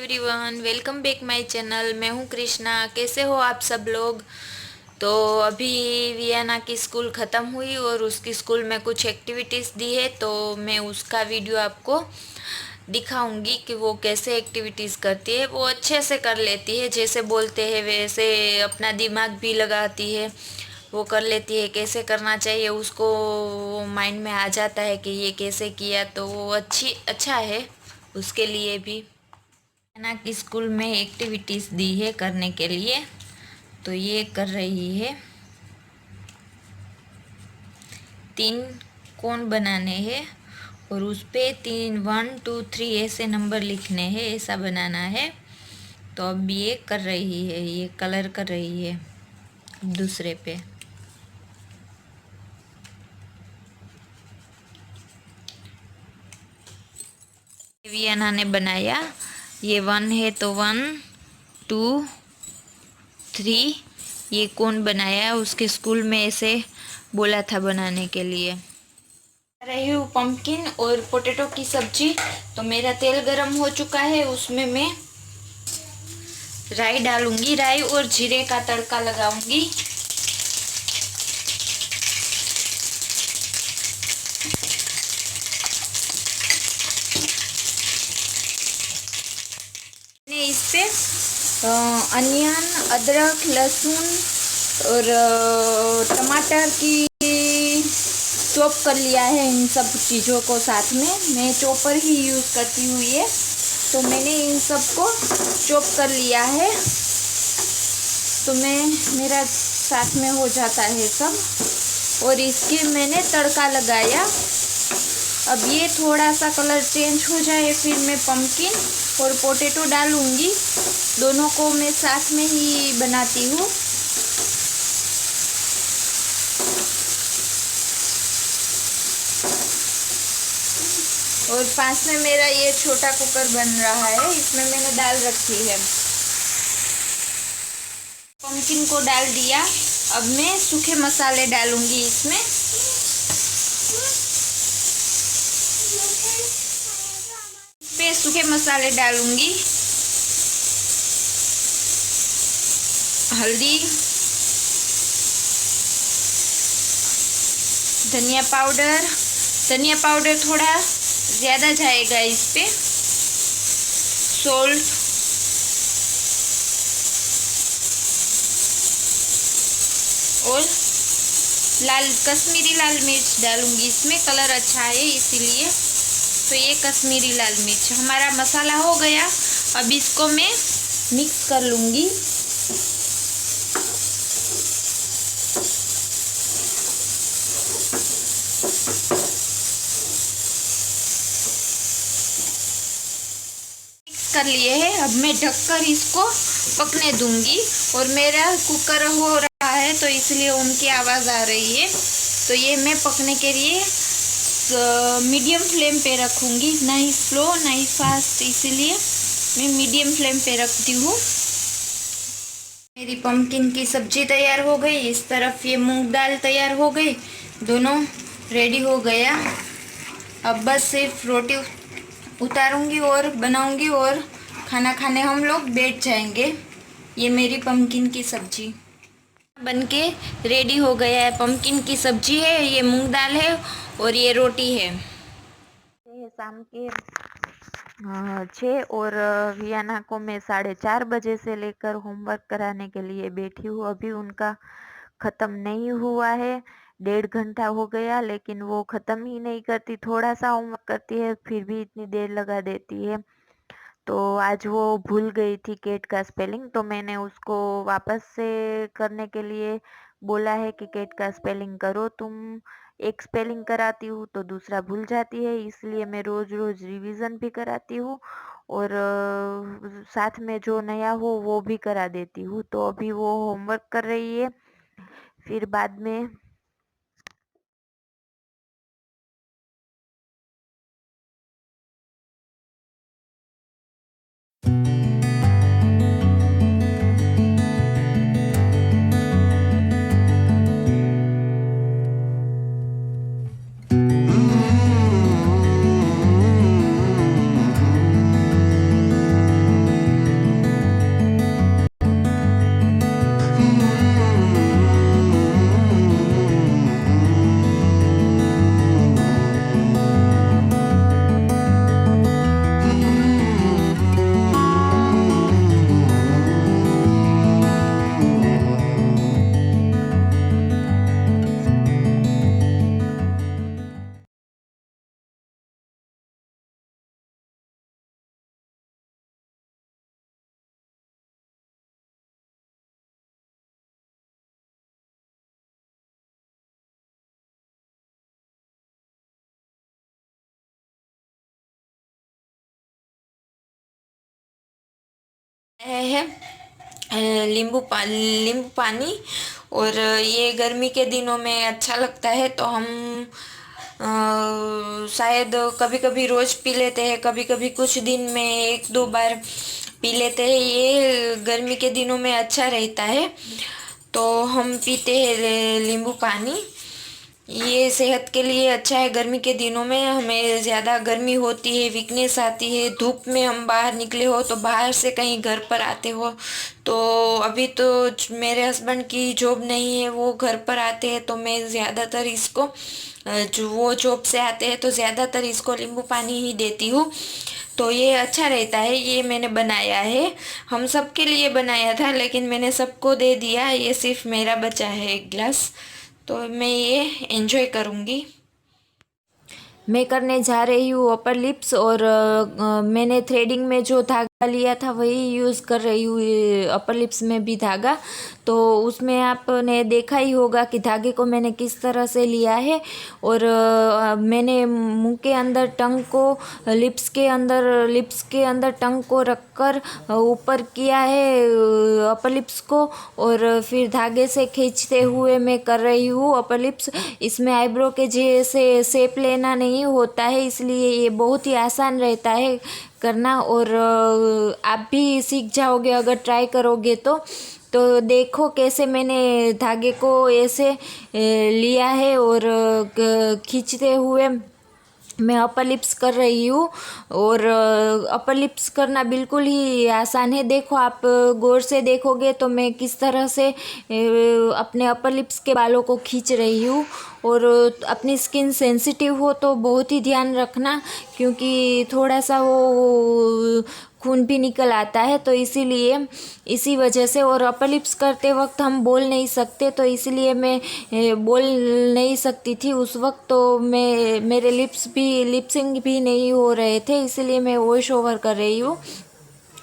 Everyone, welcome back my channel. मैं हूं कृष्णा। कैसे हो आप सब लोग। तो अभी वियाना की स्कूल ख़त्म हुई और उसकी स्कूल में कुछ एक्टिविटीज़ दी है, तो मैं उसका वीडियो आपको दिखाऊंगी कि वो कैसे एक्टिविटीज़ करती है। वो अच्छे से कर लेती है, जैसे बोलते हैं वैसे अपना दिमाग भी लगाती है। वो कर लेती है, कैसे करना चाहिए उसको माइंड में आ जाता है कि ये कैसे किया, तो वो अच्छा है उसके लिए भी। ना कि स्कूल में एक्टिविटीज़ दी है करने के लिए, तो ये कर रही है। 3 कोन बनाने हैं और उस पे 3 1 2 3 ऐसे नंबर लिखने हैं, ऐसा बनाना है। तो अब ये कर रही है, ये कलर कर रही है दूसरे पे। वियना ने बनाया, ये 1 है तो 1 2 3 ये कोन बनाया। उसके स्कूल में ऐसे बोला था बनाने के लिए। रही हूँ पम्पकिन और पोटैटो की सब्जी। तो मेरा तेल गरम हो चुका है, उसमें मैं राई डालूंगी। राई और जीरे का तड़का लगाऊंगी। इस पे अनियन, अदरक, लहसुन और टमाटर की चॉप कर लिया है। इन सब चीज़ों को साथ में मैं चॉपर ही यूज़ करती हूँ ये। तो मैंने इन सब को चॉप कर लिया है, तो मेरा साथ में हो जाता है सब। और इसके मैंने तड़का लगाया। अब ये थोड़ा सा कलर चेंज हो जाए, फिर मैं पम्पकिन और पोटैटो डालूंगी। दोनों को मैं साथ में ही बनाती हूँ। और पास में मेरा ये छोटा कुकर बन रहा है, इसमें मैंने दाल रखी है। पम्पकिन को डाल दिया। अब मैं सूखे मसाले डालूंगी इसमें। पे सूखे मसाले डालूंगी, हल्दी, धनिया पाउडर। धनिया पाउडर थोड़ा ज़्यादा जाएगा इस पे। सॉल्ट, और कश्मीरी लाल मिर्च डालूंगी इसमें, कलर अच्छा है इसीलिए। तो ये कश्मीरी लाल मिर्च हमारा मसाला हो गया। अब इसको मैं मिक्स कर लूँगी। मिक्स कर लिए है। अब मैं ढककर इसको पकने दूंगी। और मेरा कुकर हो रहा है, तो इसलिए उनकी आवाज़ आ रही है। तो ये मैं पकने के लिए मीडियम फ्लेम पे रखूँगी, ना ही स्लो ना ही फास्ट, इसीलिए मैं मीडियम फ्लेम पे रखती हूँ। मेरी पम्पकिन की सब्जी तैयार हो गई। इस तरफ ये मूंग दाल तैयार हो गई। दोनों रेडी हो गया। अब बस सिर्फ रोटी उतारूंगी और बनाऊंगी और खाना खाने हम लोग बैठ जाएंगे। ये मेरी पम्पकिन की सब्जी बनके रेडी हो गया है। पम्पकिन की सब्जी है, ये मूंग दाल है और ये रोटी है। शाम के 6 और वियाना को मैं 4:30 बजे से लेकर होमवर्क कराने के लिए बैठी हूँ। अभी उनका ख़त्म नहीं हुआ है, 1.5 घंटा हो गया, लेकिन वो ख़त्म ही नहीं करती। थोड़ा सा होमवर्क करती है, फिर भी इतनी देर लगा देती है। तो आज वो भूल गई थी कैट का स्पेलिंग, तो मैंने उसको वापस से करने के लिए बोला है कि कैट का स्पेलिंग करो तुम। एक स्पेलिंग कराती हूँ तो दूसरा भूल जाती है, इसलिए मैं रोज़ रोज़ रिवीजन भी कराती हूँ और साथ में जो नया हो वो भी करा देती हूँ। तो अभी वो होमवर्क कर रही है, फिर बाद में है नींबू पानी। और ये गर्मी के दिनों में अच्छा लगता है, तो हम शायद कभी कभी रोज पी लेते हैं, कभी कभी कुछ दिन में एक दो बार पी लेते हैं। ये गर्मी के दिनों में अच्छा रहता है, तो हम पीते हैं नींबू पानी। ये सेहत के लिए अच्छा है। गर्मी के दिनों में हमें ज़्यादा गर्मी होती है, वीकनेस आती है, धूप में हम बाहर निकले हो तो बाहर से कहीं घर पर आते हो, तो अभी तो मेरे हस्बैंड की जॉब नहीं है, वो घर पर आते हैं, तो मैं ज़्यादातर इसको जो वो जॉब से आते हैं तो ज़्यादातर इसको नींबू पानी ही देती हूँ। तो ये अच्छा रहता है। ये मैंने बनाया है, हम सबके लिए बनाया था, लेकिन मैंने सबको दे दिया। ये सिर्फ मेरा बचा है एक गिलास, तो मैं ये एंजॉय करूँगी। मैं करने जा रही हूँ अपर लिप्स, और मैंने थ्रेडिंग में जो धागा लिया था वही यूज़ कर रही हूँ अपर लिप्स में भी धागा। तो उसमें आपने देखा ही होगा कि धागे को मैंने किस तरह से लिया है, और मैंने मुंह के अंदर टंग को लिप्स के अंदर टंग को रखकर ऊपर किया है अपर लिप्स को, और फिर धागे से खींचते हुए मैं कर रही हूँ अपर लिप्स। इसमें आईब्रो के जैसे शेप लेना नहीं होता है, इसलिए ये बहुत ही आसान रहता है करना, और आप भी सीख जाओगे अगर ट्राई करोगे तो देखो कैसे मैंने धागे को ऐसे लिया है, और खींचते हुए मैं अपर लिप्स कर रही हूँ। और अपर लिप्स करना बिल्कुल ही आसान है। देखो, आप गौर से देखोगे तो मैं किस तरह से अपने अपर लिप्स के बालों को खींच रही हूँ। और अपनी स्किन सेंसिटिव हो तो बहुत ही ध्यान रखना, क्योंकि थोड़ा सा वो खून भी निकल आता है, तो इसीलिए इसी वजह से। और अपर लिप्स करते वक्त हम बोल नहीं सकते, तो इसलिए मैं बोल नहीं सकती थी उस वक्त, तो मेरे लिपसिंग भी नहीं हो रहे थे, इसलिए मैं वॉइस ओवर कर रही हूँ।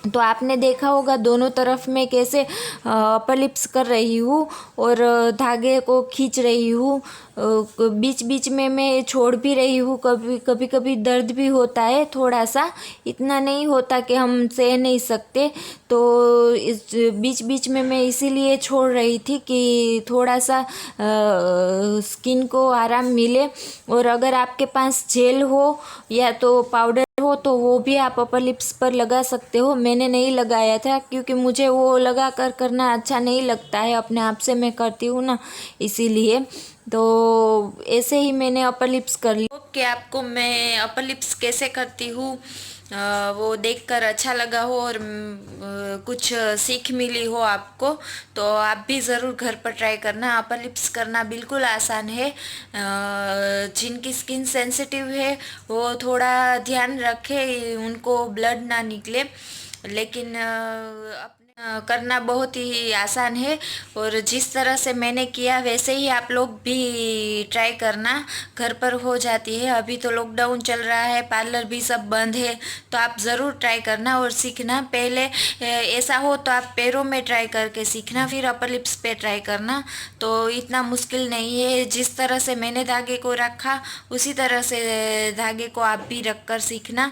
तो आपने देखा होगा दोनों तरफ मैं कैसे अपर लिप्स कर रही हूँ और धागे को खींच रही हूँ। बीच बीच में मैं छोड़ भी रही हूँ, कभी कभी दर्द भी होता है थोड़ा सा, इतना नहीं होता कि हम सह नहीं सकते। तो इस बीच बीच में मैं इसीलिए छोड़ रही थी कि थोड़ा सा स्किन को आराम मिले। और अगर आपके पास जेल हो या तो पाउडर हो तो वो भी आप अपर लिप्स पर लगा सकते हो। मैंने नहीं लगाया था क्योंकि मुझे वो लगा कर करना अच्छा नहीं लगता है, अपने आप से मैं करती हूँ ना, इसीलिए। तो ऐसे ही मैंने अपर लिप्स कर ली। कि आपको मैं अपर लिप्स कैसे करती हूँ वो देखकर अच्छा लगा हो, और कुछ सीख मिली हो आपको, तो आप भी ज़रूर घर पर ट्राई करना। अपर लिप्स करना बिल्कुल आसान है। जिनकी स्किन सेंसिटिव है वो थोड़ा ध्यान रखे, उनको ब्लड ना निकले, लेकिन करना बहुत ही आसान है। और जिस तरह से मैंने किया वैसे ही आप लोग भी ट्राई करना, घर पर हो जाती है। अभी तो लॉकडाउन चल रहा है, पार्लर भी सब बंद है, तो आप ज़रूर ट्राई करना और सीखना। पहले ऐसा हो तो आप पैरों में ट्राई करके सीखना, फिर अपर लिप्स पे ट्राई करना। तो इतना मुश्किल नहीं है, जिस तरह से मैंने धागे को रखा उसी तरह से धागे को आप भी रख कर सीखना।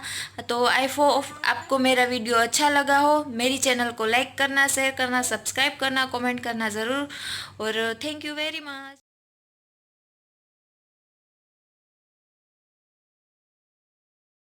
तो आई होप आपको मेरा वीडियो अच्छा लगा हो। मेरी चैनल को लाइक करना, शेयर करना, सब्सक्राइब करना, कमेंट करना ज़रूर। और थैंक यू वेरी मच।